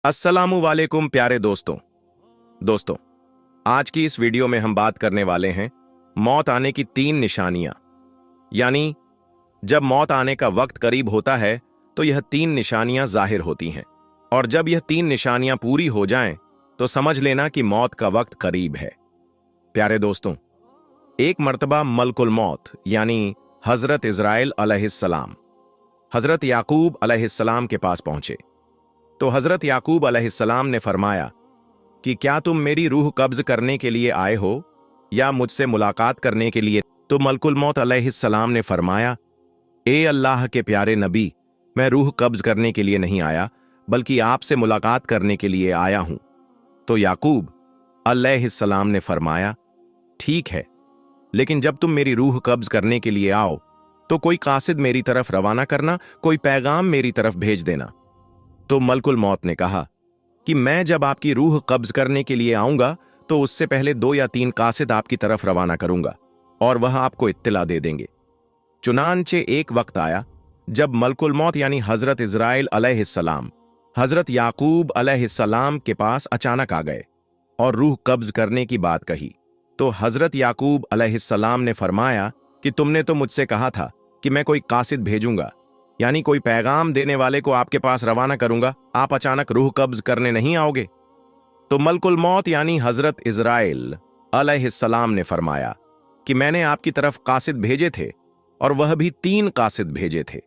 अस्सलामु वालेकुम प्यारे दोस्तों, आज की इस वीडियो में हम बात करने वाले हैं मौत आने की 3 निशानियां। यानी जब मौत आने का वक्त करीब होता है तो यह 3 निशानियां जाहिर होती हैं, और जब यह 3 निशानियां पूरी हो जाएं तो समझ लेना कि मौत का वक्त करीब है। प्यारे दोस्तों, एक मर्तबा मलकुल मौत यानी हजरत इज़राइल अलैहिस्सलाम हजरत याकूब अलैहिस्सलाम के पास पहुंचे तो हजरत याकूब अलैहिस्सलाम ने फरमाया कि क्या तुम मेरी रूह कब्ज करने के लिए आए हो या मुझसे मुलाकात करने के लिए? तो मलकुल मौत अलैहिस्सलाम ने फरमाया, ए अल्लाह के प्यारे नबी, मैं रूह कब्ज करने के लिए नहीं आया बल्कि आपसे मुलाकात करने के लिए आया हूं। तो याकूब अलैहिस्सलाम ने फरमाया, ठीक है, लेकिन जब तुम मेरी रूह कब्ज करने के लिए आओ तो कोई कासिद मेरी तरफ रवाना करना, कोई पैगाम मेरी तरफ भेज देना। तो मलकुल मौत ने कहा कि मैं जब आपकी रूह कब्ज करने के लिए आऊंगा तो उससे पहले 2 या 3 कासिद आपकी तरफ रवाना करूंगा और वह आपको इत्तला दे देंगे। चुनांचे एक वक्त आया जब मलकुल मौत यानी हजरत इज़राइल अलैहिस्सलाम हजरत याकूब अलैहिस्सलाम के पास अचानक आ गए और रूह कब्ज करने की बात कही। तो हजरत याकूब अलैहिस्सलाम ने फरमाया कि तुमने तो मुझसे कहा था कि मैं कोई कासिद भेजूंगा, यानी कोई पैगाम देने वाले को आपके पास रवाना करूंगा, आप अचानक रूह कब्ज करने नहीं आओगे। तो मलकुल मौत यानी हजरत इज़राइल अलैहिस्सलाम ने फरमाया कि मैंने आपकी तरफ कासिद भेजे थे और वह भी 3 कासिद भेजे थे।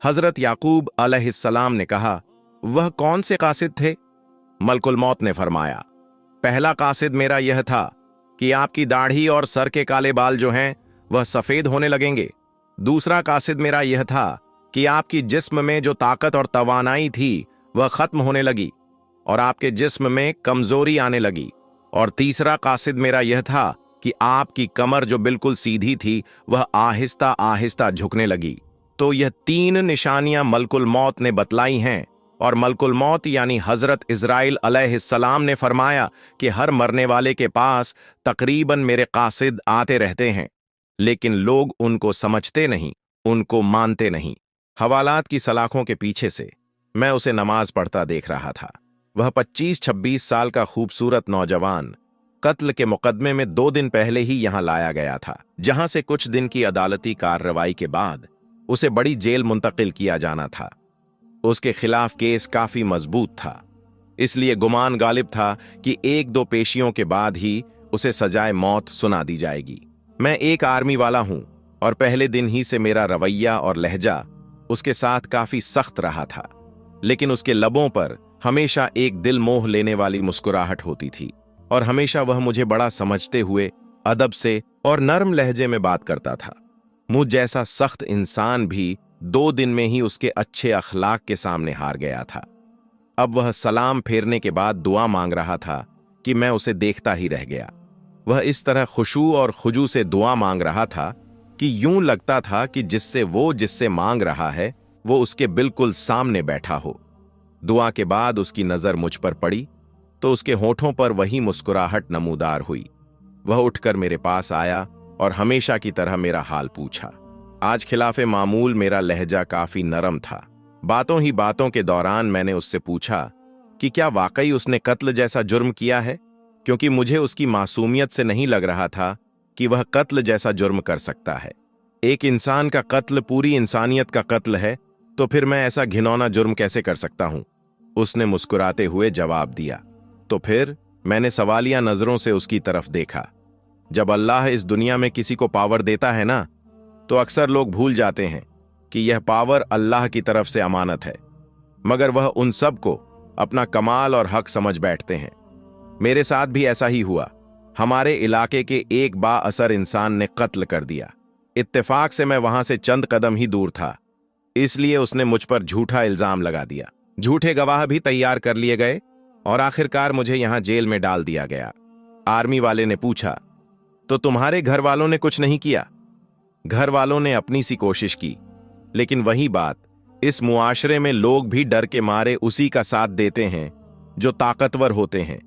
हजरत याकूब अलैहिस्सलाम ने कहा, वह कौन से कासिद थे? मलकुल मौत ने फरमाया, पहला कासिद मेरा यह था कि आपकी दाढ़ी और सर के काले बाल जो हैं वह सफेद होने लगेंगे। दूसरा कासिद मेरा यह था कि आपकी जिस्म में जो ताकत और तवानाई थी वह खत्म होने लगी और आपके जिस्म में कमजोरी आने लगी। और तीसरा कासिद मेरा यह था कि आपकी कमर जो बिल्कुल सीधी थी वह आहिस्ता आहिस्ता झुकने लगी। तो यह 3 निशानियां मलकुल मौत ने बतलाई हैं, और मलकुल मौत यानी हजरत इज़राइल अलैहिस्सलाम ने फरमाया कि हर मरने वाले के पास तकरीबन मेरे कासिद आते रहते हैं, लेकिन लोग उनको समझते नहीं, उनको मानते नहीं। हवालात की सलाखों के पीछे से मैं उसे नमाज पढ़ता देख रहा था। वह 25-26 साल का खूबसूरत नौजवान कत्ल के मुकदमे में 2 दिन पहले ही यहां लाया गया था, जहां से कुछ दिन की अदालती कार्रवाई के बाद उसे बड़ी जेल मुंतकिल किया जाना था। उसके खिलाफ केस काफी मजबूत था, इसलिए गुमान गालिब था कि 1-2 पेशियों के बाद ही उसे सजाए मौत सुना दी जाएगी। मैं एक आर्मी वाला हूं और पहले दिन ही से मेरा रवैया और लहजा उसके साथ काफी सख्त रहा था, लेकिन उसके लबों पर हमेशा एक दिल मोह लेने वाली मुस्कुराहट होती थी और हमेशा वह मुझे बड़ा समझते हुए अदब से और नरम लहजे में बात करता था। मुझ जैसा सख्त इंसान भी 2 दिन में ही उसके अच्छे अखलाक के सामने हार गया था। अब वह सलाम फेरने के बाद दुआ मांग रहा था कि मैं उसे देखता ही रह गया। वह इस तरह खुशू और खुजू से दुआ मांग रहा था कि यूं लगता था कि जिससे मांग रहा है वो उसके बिल्कुल सामने बैठा हो। दुआ के बाद उसकी नजर मुझ पर पड़ी तो उसके होठों पर वही मुस्कुराहट नमूदार हुई। वह उठकर मेरे पास आया और हमेशा की तरह मेरा हाल पूछा। आज खिलाफे मामूल मेरा लहजा काफी नरम था। बातों ही बातों के दौरान मैंने उससे पूछा कि क्या वाकई उसने कत्ल जैसा जुर्म किया है, क्योंकि मुझे उसकी मासूमियत से नहीं लग रहा था कि वह कत्ल जैसा जुर्म कर सकता है। एक इंसान का कत्ल पूरी इंसानियत का कत्ल है, तो फिर मैं ऐसा घिनौना जुर्म कैसे कर सकता हूं? उसने मुस्कुराते हुए जवाब दिया। तो फिर मैंने सवालिया नजरों से उसकी तरफ देखा। जब अल्लाह इस दुनिया में किसी को पावर देता है ना, तो अक्सर लोग भूल जाते हैं कि यह पावर अल्लाह की तरफ से अमानत है, मगर वह उन सब को अपना कमाल और हक समझ बैठते हैं। मेरे साथ भी ऐसा ही हुआ। हमारे इलाके के एक बाअसर इंसान ने कत्ल कर दिया। इत्तेफाक से मैं वहां से चंद कदम ही दूर था, इसलिए उसने मुझ पर झूठा इल्जाम लगा दिया। झूठे गवाह भी तैयार कर लिए गए और आखिरकार मुझे यहां जेल में डाल दिया गया। आर्मी वाले ने पूछा, तो तुम्हारे घर वालों ने कुछ नहीं किया? घर वालों ने अपनी सी कोशिश की, लेकिन वही बात, इस मुआशरे में लोग भी डर के मारे उसी का साथ देते हैं जो ताकतवर होते हैं।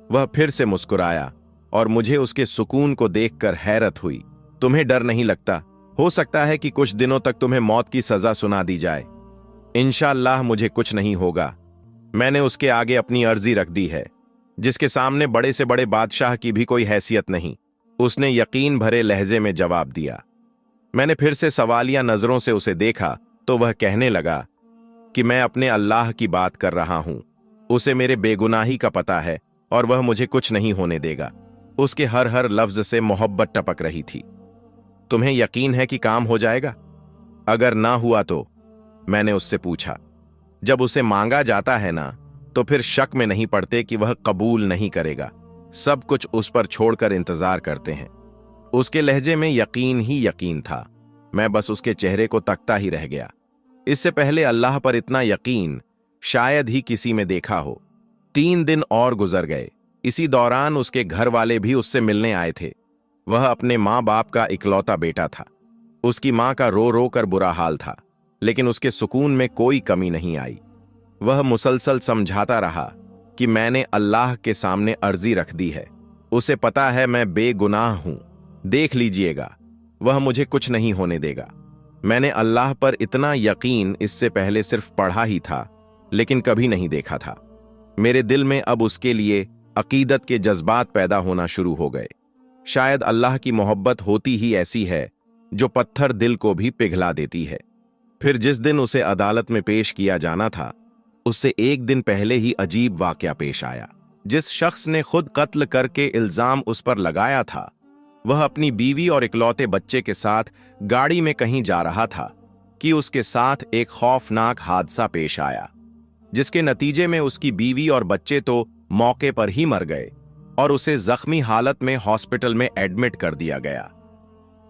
वह फिर से मुस्कुराया और मुझे उसके सुकून को देखकर हैरत हुई। तुम्हें डर नहीं लगता? हो सकता है कि कुछ दिनों तक तुम्हें मौत की सजा सुना दी जाए। इंशाअल्लाह मुझे कुछ नहीं होगा, मैंने उसके आगे अपनी अर्जी रख दी है, जिसके सामने बड़े से बड़े बादशाह की भी कोई हैसियत नहीं, उसने यकीन भरे लहजे में जवाब दिया। मैंने फिर से सवालिया नजरों से उसे देखा तो वह कहने लगा कि मैं अपने अल्लाह की बात कर रहा हूं, उसे मेरे बेगुनाही का पता है और वह मुझे कुछ नहीं होने देगा। उसके हर हर लफ्ज से मोहब्बत टपक रही थी। तुम्हें यकीन है कि काम हो जाएगा? अगर ना हुआ तो? मैंने उससे पूछा। जब उसे मांगा जाता है ना, तो फिर शक में नहीं पड़ते कि वह कबूल नहीं करेगा। सब कुछ उस पर छोड़कर इंतजार करते हैं। उसके लहजे में यकीन ही यकीन था। मैं बस उसके चेहरे को तकता ही रह गया। इससे पहले अल्लाह पर इतना यकीन शायद ही किसी में देखा हो। 3 दिन और गुजर गए। इसी दौरान उसके घर वाले भी उससे मिलने आए थे। वह अपने माँ बाप का इकलौता बेटा था। उसकी माँ का रो रो कर बुरा हाल था, लेकिन उसके सुकून में कोई कमी नहीं आई। वह मुसलसल समझाता रहा कि मैंने अल्लाह के सामने अर्जी रख दी है, उसे पता है मैं बेगुनाह हूं, देख लीजिएगा, वह मुझे कुछ नहीं होने देगा। मैंने अल्लाह पर इतना यकीन इससे पहले सिर्फ पढ़ा ही था, लेकिन कभी नहीं देखा था। मेरे दिल में अब उसके लिए अकीदत के जज्बात पैदा होना शुरू हो गए। शायद अल्लाह की मोहब्बत होती ही ऐसी है जो पत्थर दिल को भी पिघला देती है। फिर जिस दिन उसे अदालत में पेश किया जाना था, उससे 1 दिन पहले ही अजीब वाकया पेश आया। जिस शख्स ने खुद कत्ल करके इल्जाम उस पर लगाया था, वह अपनी बीवी और इकलौते बच्चे के साथ गाड़ी में कहीं जा रहा था कि उसके साथ एक खौफनाक हादसा पेश आया, जिसके नतीजे में उसकी बीवी और बच्चे तो मौके पर ही मर गए और उसे जख्मी हालत में हॉस्पिटल में एडमिट कर दिया गया।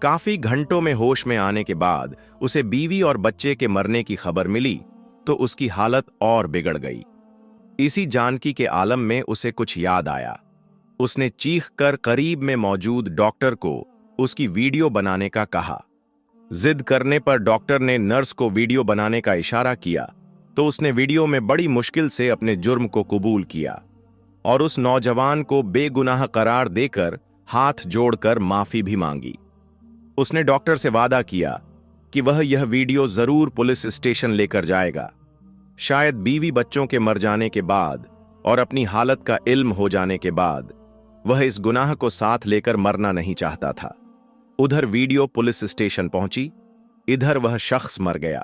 काफी घंटों में होश में आने के बाद उसे बीवी और बच्चे के मरने की खबर मिली तो उसकी हालत और बिगड़ गई। इसी जानकी के आलम में उसे कुछ याद आया। उसने चीखकर करीब में मौजूद डॉक्टर को उसकी वीडियो बनाने का कहा। जिद करने पर डॉक्टर ने नर्स को वीडियो बनाने का इशारा किया तो उसने वीडियो में बड़ी मुश्किल से अपने जुर्म को कबूल किया और उस नौजवान को बेगुनाह करार देकर हाथ जोड़कर माफी भी मांगी। उसने डॉक्टर से वादा किया कि वह यह वीडियो जरूर पुलिस स्टेशन लेकर जाएगा। शायद बीवी बच्चों के मर जाने के बाद और अपनी हालत का इल्म हो जाने के बाद वह इस गुनाह को साथ लेकर मरना नहीं चाहता था। उधर वीडियो पुलिस स्टेशन पहुंची, इधर वह शख्स मर गया।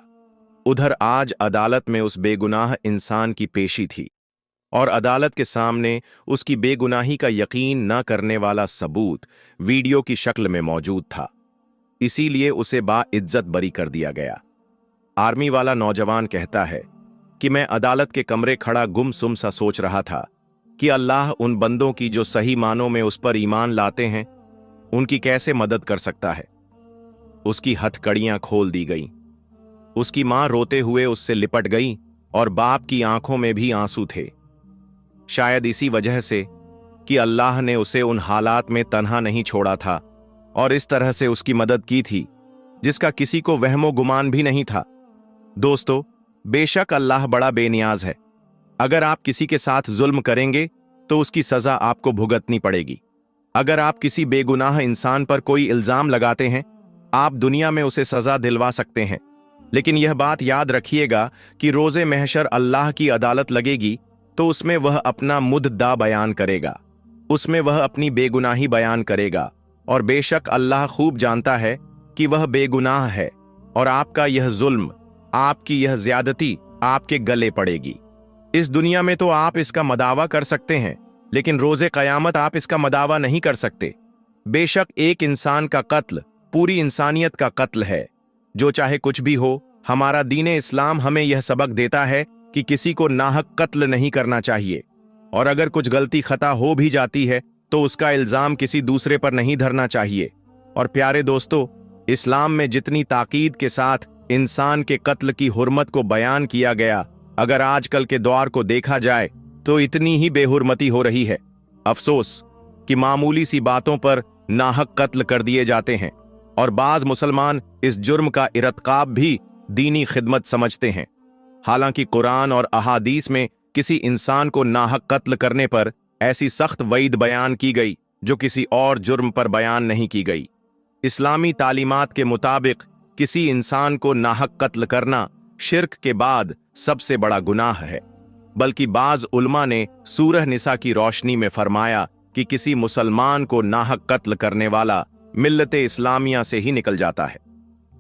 उधर आज अदालत में उस बेगुनाह इंसान की पेशी थी और अदालत के सामने उसकी बेगुनाही का यकीन न करने वाला सबूत वीडियो की शक्ल में मौजूद था। इसीलिए उसे बाइज्जत बरी कर दिया गया। आर्मी वाला नौजवान कहता है कि मैं अदालत के कमरे खड़ा गुमसुम सा सोच रहा था कि अल्लाह उन बंदों की जो सही मानों में उस पर ईमान लाते हैं, उनकी कैसे मदद कर सकता है। उसकी हथकड़ियां खोल दी गईं। उसकी मां रोते हुए उससे लिपट गई और बाप की आंखों में भी आंसू थे। शायद इसी वजह से कि अल्लाह ने उसे उन हालात में तन्हा नहीं छोड़ा था और इस तरह से उसकी मदद की थी जिसका किसी को वहमो गुमान भी नहीं था। दोस्तों, बेशक अल्लाह बड़ा बेनियाज है। अगर आप किसी के साथ जुल्म करेंगे तो उसकी सजा आपको भुगतनी पड़ेगी। अगर आप किसी बेगुनाह इंसान पर कोई इल्जाम लगाते हैं, आप दुनिया में उसे सजा दिलवा सकते हैं, लेकिन यह बात याद रखिएगा कि रोजे महशर अल्लाह की अदालत लगेगी तो उसमें वह अपना मुद्दा बयान करेगा, उसमें वह अपनी बेगुनाही बयान करेगा और बेशक अल्लाह खूब जानता है कि वह बेगुनाह है और आपका यह जुल्म, आपकी यह ज्यादती आपके गले पड़ेगी। इस दुनिया में तो आप इसका मदावा कर सकते हैं, लेकिन रोजे कयामत आप इसका मदावा नहीं कर सकते। बेशक एक इंसान का कत्ल पूरी इंसानियत का कत्ल है। जो चाहे कुछ भी हो, हमारा दीन इस्लाम हमें यह सबक देता है कि किसी को नाहक कत्ल नहीं करना चाहिए और अगर कुछ गलती खता हो भी जाती है तो उसका इल्जाम किसी दूसरे पर नहीं धरना चाहिए। और प्यारे दोस्तों, इस्लाम में जितनी ताकीद के साथ इंसान के कत्ल की हुर्मत को बयान किया गया, अगर आजकल के दौर को देखा जाए तो इतनी ही बेहुरमती हो रही है। अफसोस कि मामूली सी बातों पर नाहक कत्ल कर दिए जाते हैं और बाज मुसलमान इस जुर्म का इरतकाब भी दीनी खिदमत समझते हैं। हालांकि कुरान और अहादीस में किसी इंसान को नाहक कत्ल करने पर ऐसी सख्त वईद बयान की गई जो किसी और जुर्म पर बयान नहीं की गई। इस्लामी तालीमात के मुताबिक किसी इंसान को नाहक कत्ल करना शिर्क के बाद सबसे बड़ा गुनाह है। बल्कि बाज उलमा ने सूरह निसा की रोशनी में फरमाया कि किसी मुसलमान को नाहक कत्ल करने वाला मिल्लत इस्लामिया से ही निकल जाता है।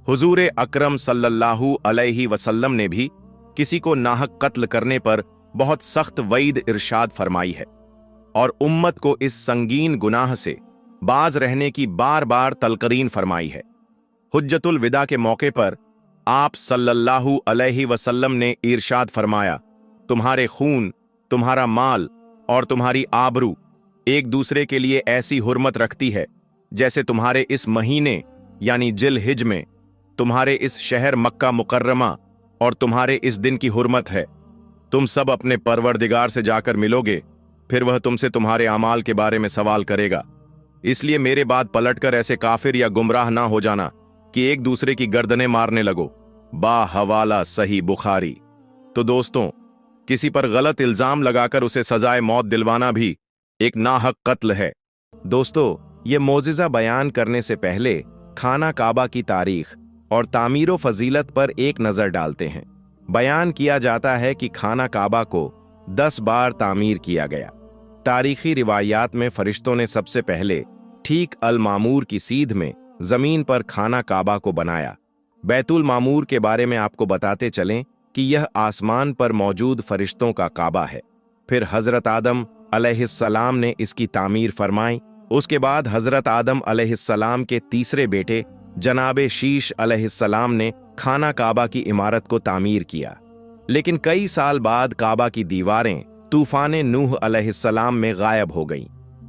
हुजूर अकरम सल्लल्लाहु अलैहि वसल्लम ने भी किसी को नाहक कत्ल करने पर बहुत सख्त वईद इरशाद फरमाई है और उम्मत को इस संगीन गुनाह से बाज रहने की बार बार तलकरीन फरमाई है। हुज्जतुल विदा के मौके पर आप सल्लल्लाहु अलैहि वसल्लम ने इरशाद फरमाया, तुम्हारे खून, तुम्हारा माल और तुम्हारी आबरू एक दूसरे के लिए ऐसी हुर्मत रखती है जैसे तुम्हारे इस महीने यानी जिल हिज में तुम्हारे इस शहर मक्का मुकर्रमा और तुम्हारे इस दिन की हुर्मत है। तुम सब अपने परवरदिगार से जाकर मिलोगे, फिर वह तुमसे तुम्हारे अमाल के बारे में सवाल करेगा। इसलिए मेरे बाद पलटकर ऐसे काफिर या गुमराह ना हो जाना कि एक दूसरे की गर्दनें मारने लगो। बा हवाला सही बुखारी। तो दोस्तों, किसी पर गलत इल्जाम लगाकर उसे सजाए मौत दिलवाना भी एक नाहक कत्ल है। दोस्तों, ये मोजिज़ा बयान करने से पहले खाना काबा की तारीख और तामीर फजीलत पर एक नज़र डालते हैं। बयान किया जाता है कि खाना काबा को 10 बार तामीर किया गया। तारीखी रिवायात में फरिश्तों ने सबसे पहले ठीक अल मामूर की सीध में जमीन पर खाना काबा को बनाया। बैतुल मामूर के बारे में आपको बताते चलें कि यह आसमान पर मौजूद फरिश्तों का काबा है। फिर हजरत आदम अलैहिस्सलाम ने इसकी तामीर फरमाई। उसके बाद हजरत आदम अलैहिस्सलाम के तीसरे बेटे जनाबे शीश अलैहिस्सलाम ने खाना काबा की इमारत को तामीर किया। लेकिन कई साल बाद काबा की दीवारें तूफान नूह अलैहिस्सलाम में गायब हो गईं।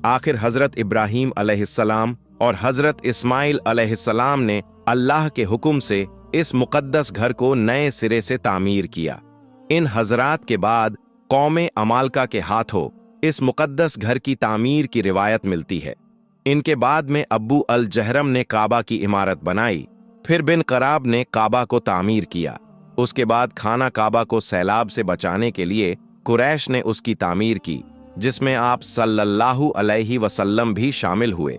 आखिर हजरत इब्राहीम अलैहिस्सलाम और हजरत इस्माइल अलैहिस्सलाम ने अल्लाह के हुक्म से इस मुकद्दस घर को नए सिरे से तामीर किया। इन हजरात के बाद कौमे अमालका के हाथों इस मुकद्दस घर की तामीर की रिवायत मिलती है। इनके बाद में अब्बू अल जहरम ने काबा की इमारत बनाई। फिर बिन कराब ने काबा को तामीर किया। उसके बाद खाना काबा को सैलाब से बचाने के लिए कुरैश ने उसकी तामीर की, जिसमें आप सल्लल्लाहु अलैहि वसल्लम भी शामिल हुए।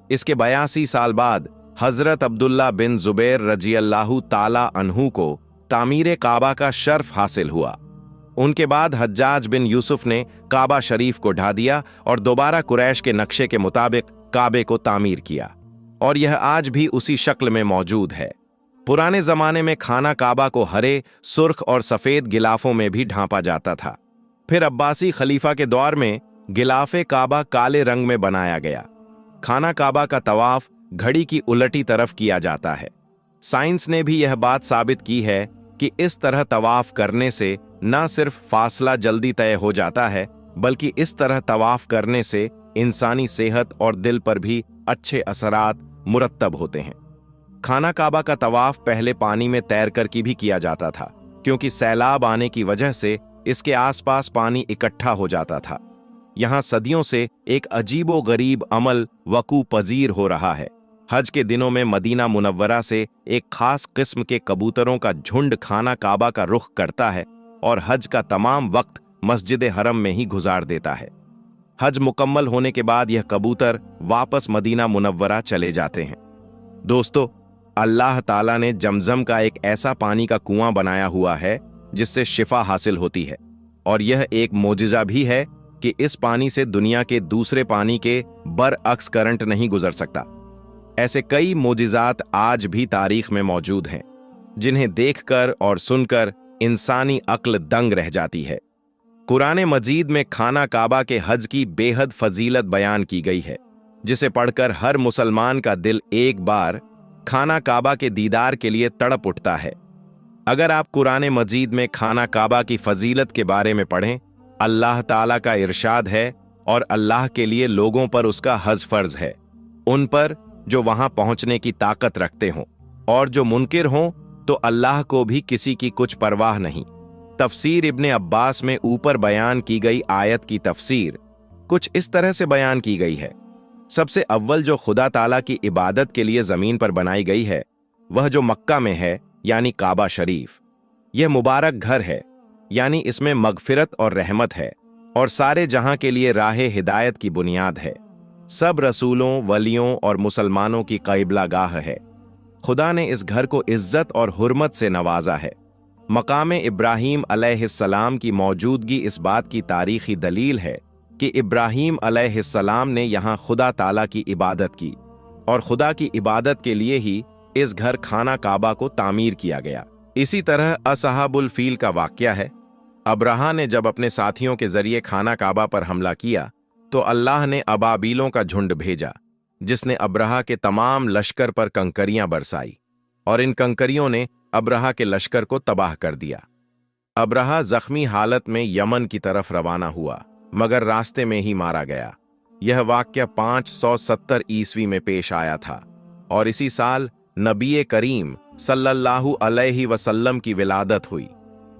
इसके 82 साल बाद हजरत अब्दुल्ला बिन जुबैर रजियल्लाहु ताला अन्हु को तामीर काबा का शर्फ हासिल हुआ। उनके बाद हज्जाज बिन यूसुफ ने काबा शरीफ को ढा दिया और दोबारा कुरैश के नक्शे के मुताबिक काबे को तामीर किया, और यह आज भी उसी शक्ल में मौजूद है। पुराने जमाने में खाना काबा को हरे, सुर्ख और सफेद गिलाफों में भी ढांपा जाता था। फिर अब्बासी खलीफा के दौर में गिलाफे काबा काले रंग में बनाया गया। खाना काबा का तवाफ घड़ी की उलटी तरफ किया जाता है। साइंस ने भी यह बात साबित की है कि इस तरह तवाफ करने से न सिर्फ फासला जल्दी तय हो जाता है, बल्कि इस तरह तवाफ करने से इंसानी सेहत और दिल पर भी अच्छे असरात मुरत्तब होते हैं। खाना काबा का तवाफ पहले पानी में तैरकर की भी किया जाता था, क्योंकि सैलाब आने की वजह से इसके आसपास पानी इकट्ठा हो जाता था। यहाँ सदियों से एक अजीबो गरीब अमल वकू पजीर हो रहा है। हज के दिनों में मदीना मुनव्वरा से एक खास किस्म के कबूतरों का झुंड खाना काबा का रुख करता है और हज का तमाम वक्त मस्जिद हरम में ही गुजार देता है। हज मुकम्मल होने के बाद यह कबूतर वापस मदीना मुनव्वरा चले जाते हैं। दोस्तों, अल्लाह ताला ने जमजम का एक ऐसा पानी का कुआं बनाया हुआ है जिससे शिफा हासिल होती है, और यह एक मोजिज़ा भी है कि इस पानी से दुनिया के दूसरे पानी के बरअक्स करंट नहीं गुजर सकता। ऐसे कई मोजिज़ात आज भी तारीख में मौजूद हैं, जिन्हें देखकर और सुनकर इंसानी अक्ल दंग रह जाती है। कुरान मजीद में खाना काबा के हज की बेहद फजीलत बयान की गई है, जिसे पढ़कर हर मुसलमान का दिल एक बार खाना काबा के दीदार के लिए तड़प उठता है। अगर आप कुरान मजीद में खाना काबा की फजीलत के बारे में पढ़ें, अल्लाह ताला का इरशाद है और अल्लाह के लिए लोगों पर उसका हज फर्ज है, उन पर जो वहां पहुंचने की ताकत रखते हों, और जो मुनकिर हों तो अल्लाह को भी किसी की कुछ परवाह नहीं। तफसीर इब्ने अब्बास में ऊपर बयान की गई आयत की तफसीर कुछ इस तरह से बयान की गई है। सबसे अव्वल जो खुदा ताला की इबादत के लिए जमीन पर बनाई गई है, वह जो मक्का में है, यानी काबा शरीफ। यह मुबारक घर है, यानी इसमें मगफिरत और रहमत है, और सारे जहां के लिए राह हिदायत की बुनियाद है। सब रसूलों, वलियों और मुसलमानों की क़िबला गाह है। खुदा ने इस घर को इज्जत और हुर्मत से नवाजा है। मकाम इब्राहीम अलैहिस्सलाम की मौजूदगी इस बात की तारीखी दलील है कि इब्राहीम अलैहिस्सलाम ने यहाँ खुदा ताला की इबादत की और खुदा की इबादत के लिए ही इस घर खाना काबा को तामीर किया गया। इसी तरह असहाबुल फील का वाक़या है। अब्राहा ने जब अपने साथियों के जरिए खाना काबा पर हमला किया तो अल्लाह ने अबाबीलों का झुंड भेजा, जिसने अब्राहा के तमाम लश्कर पर कंकरियां बरसाई और इन कंकरियों ने अब्राहा के लश्कर को तबाह कर दिया। अब्राहा जख्मी हालत में यमन की तरफ रवाना हुआ, मगर रास्ते में ही मारा गया। यह वाक़या 570 ईस्वी में पेश आया था और इसी साल नबी करीम सल्लल्लाहु अलैहि वसल्लम की विलादत हुई।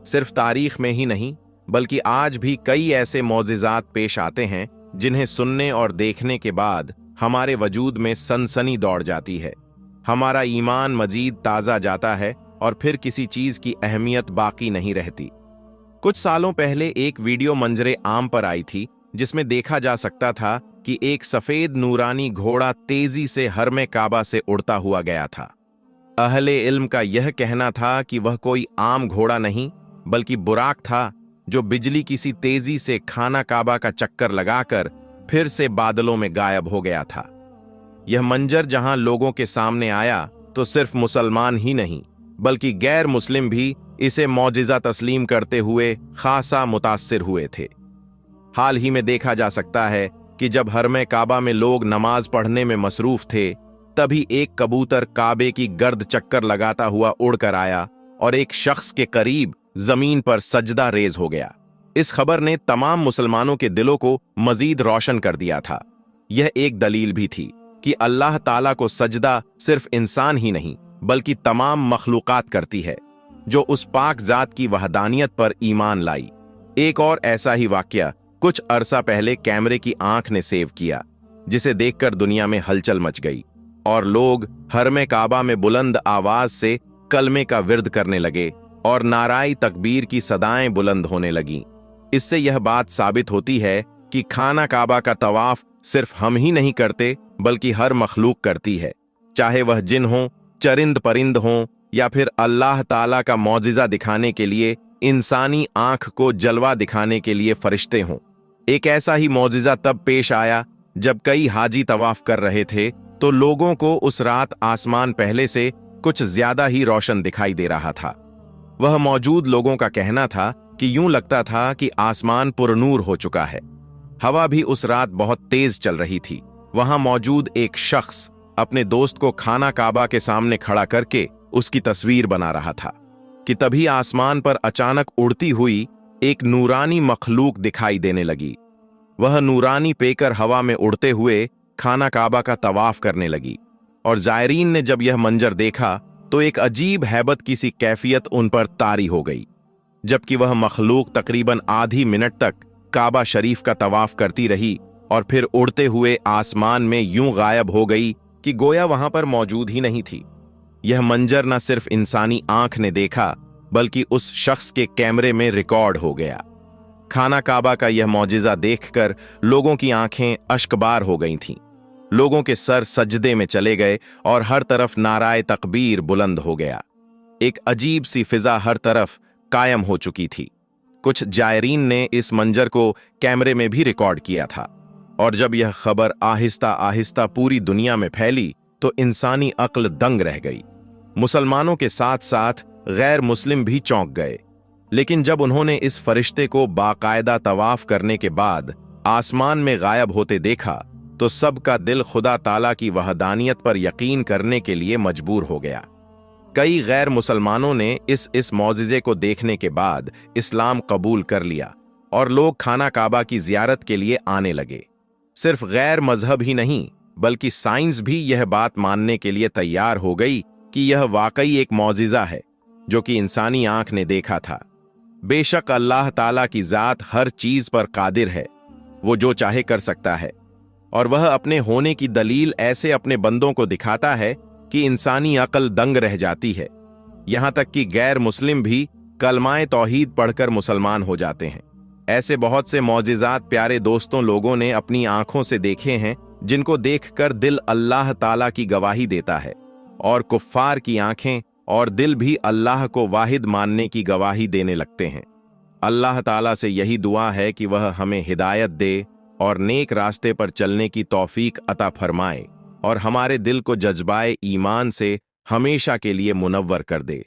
सिर्फ तारीख में ही नहीं बल्कि आज भी कई ऐसे मौजिज़ात पेश आते हैं जिन्हें सुनने और देखने के बाद हमारे वजूद में सनसनी दौड़ जाती है, हमारा ईमान मजीद ताज़ा जाता है और फिर किसी चीज़ की अहमियत बाकी नहीं रहती। कुछ सालों पहले एक वीडियो मंजरे आम पर आई थी जिसमें देखा जा सकता था कि एक सफ़ेद नूरानी घोड़ा तेज़ी से हरमे काबा से उड़ता हुआ गया था। अहले इल्म का यह कहना था कि वह कोई आम घोड़ा नहीं बल्कि बुराक था, जो बिजली की सी तेजी से खाना काबा का चक्कर लगाकर फिर से बादलों में गायब हो गया था। यह मंजर जहां लोगों के सामने आया तो सिर्फ मुसलमान ही नहीं बल्कि गैर मुस्लिम भी इसे मौजिज़ा तस्लीम करते हुए खासा मुतासिर हुए थे। हाल ही में देखा जा सकता है कि जब हरमे काबा में लोग नमाज पढ़ने में मसरूफ थे, तभी एक कबूतर काबे की गर्द चक्कर लगाता हुआ उड़कर आया और एक शख्स के करीब जमीन पर सजदा रेज हो गया। इस खबर ने तमाम मुसलमानों के दिलों को मजीद रोशन कर दिया था। यह एक दलील भी थी कि अल्लाह ताला को सजदा सिर्फ इंसान ही नहीं बल्कि तमाम मखलूकात करती है, जो उस पाक जात की वहदानियत पर ईमान लाई। एक और ऐसा ही वाकया कुछ अरसा पहले कैमरे की आंख ने सेव किया, जिसे देखकर दुनिया में हलचल मच गई और लोग हरमे काबा में बुलंद आवाज से कलमे का विर्द करने लगे और नाराई तकबीर की सदाएं बुलंद होने लगीं। इससे यह बात साबित होती है कि खाना काबा का तवाफ सिर्फ हम ही नहीं करते बल्कि हर मखलूक करती है, चाहे वह जिन हों, चरिंद परिंद हों या फिर अल्लाह ताला का मौजिज़ा दिखाने के लिए इंसानी आंख को जलवा दिखाने के लिए फरिश्ते हों। एक ऐसा ही मौजिज़ा तब पेश आया जब कई हाजी तवाफ कर रहे थे तो लोगों को उस रात आसमान पहले से कुछ ज्यादा ही रोशन दिखाई दे रहा था। वह मौजूद लोगों का कहना था कि यूं लगता था कि आसमान पुरनूर हो चुका है। हवा भी उस रात बहुत तेज चल रही थी। वहां मौजूद एक शख्स अपने दोस्त को खाना काबा के सामने खड़ा करके उसकी तस्वीर बना रहा था कि तभी आसमान पर अचानक उड़ती हुई एक नूरानी मखलूक दिखाई देने लगी। वह नूरानी पेकर हवा में उड़ते हुए खाना काबा का तवाफ करने लगी और जायरीन ने जब यह मंजर देखा तो एक अजीब हैबत की सी कैफियत उन पर तारी हो गई। जबकि वह मखलूक तकरीबन आधी मिनट तक काबा शरीफ का तवाफ करती रही और फिर उड़ते हुए आसमान में यूं गायब हो गई कि गोया वहां पर मौजूद ही नहीं थी। यह मंजर न सिर्फ इंसानी आंख ने देखा बल्कि उस शख्स के कैमरे में रिकॉर्ड हो गया। खाना काबा का यह मौजिज़ा देखकर लोगों की आंखें अश्कबार हो गई थीं। लोगों के सर सजदे में चले गए और हर तरफ नाराए तकबीर बुलंद हो गया। एक अजीब सी फिजा हर तरफ कायम हो चुकी थी। कुछ जायरीन ने इस मंजर को कैमरे में भी रिकॉर्ड किया था और जब यह खबर आहिस्ता आहिस्ता पूरी दुनिया में फैली तो इंसानी अक्ल दंग रह गई। मुसलमानों के साथ साथ गैर मुस्लिम भी चौंक गए। लेकिन जब उन्होंने इस फरिश्ते को बाकायदा तवाफ करने के बाद आसमान में गायब होते देखा तो सबका दिल खुदा ताला की वहदानियत पर यकीन करने के लिए मजबूर हो गया। कई गैर मुसलमानों ने इस मौजिज़े को देखने के बाद इस्लाम कबूल कर लिया और लोग खाना काबा की जियारत के लिए आने लगे। सिर्फ गैर मजहब ही नहीं बल्कि साइंस भी यह बात मानने के लिए तैयार हो गई कि यह वाकई एक मौजिज़ा है जो कि इंसानी आंख ने देखा था। बेशक अल्लाह ताला की जात हर चीज पर कादिर है, वो जो चाहे कर सकता है और वह अपने होने की दलील ऐसे अपने बंदों को दिखाता है कि इंसानी अक्ल दंग रह जाती है। यहां तक कि गैर मुस्लिम भी कलमाए तौहीद पढ़कर मुसलमान हो जाते हैं। ऐसे बहुत से मौजिज़ात प्यारे दोस्तों लोगों ने अपनी आंखों से देखे हैं जिनको देखकर दिल अल्लाह ताला की गवाही देता है और कुफ्फार की आंखें और दिल भी अल्लाह को वाहिद मानने की गवाही देने लगते हैं। अल्लाह ताला से यही दुआ है कि वह हमें हिदायत दे और नेक रास्ते पर चलने की तौफीक अता फरमाए और हमारे दिल को जज्बाए ईमान से हमेशा के लिए मुनव्वर कर दे।